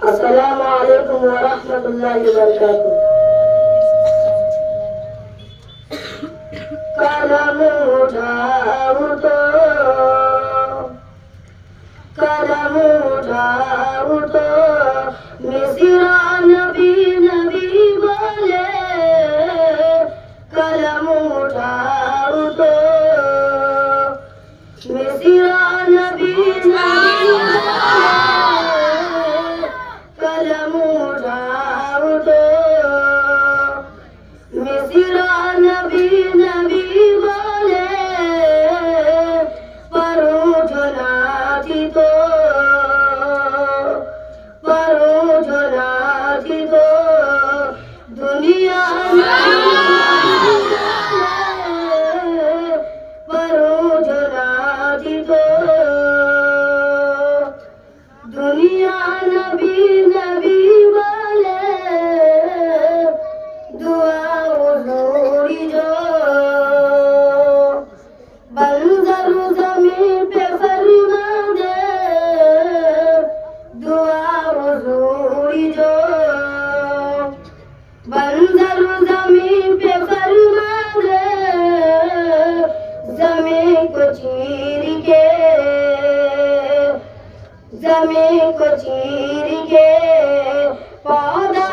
अस्सलामु अलैकुम व रहमतुल्लाहि व बरकातुहू। कलम उठाओ तो कलम उठाओ तो मिस्रा नबी नबी बोले। कलम उठाओ तो मिस्रा नबी नबी बोले। कलम उठाओ तो मिस्रा नबी नबी बोले। पढ़ो जो नाथी तो पढ़ो जो नाथी तो दुनिया पढ़ो जो नाथी तो दुनिया नबी नबी बोले। दुआ हुजूरी जो बंजर ज़मीन पे फरमा दे। दुआ हुजूरी जो बंजर ज़मीन पे फरमा दे। ज़मीन को चीर के ज़मीन को चीर के पौधा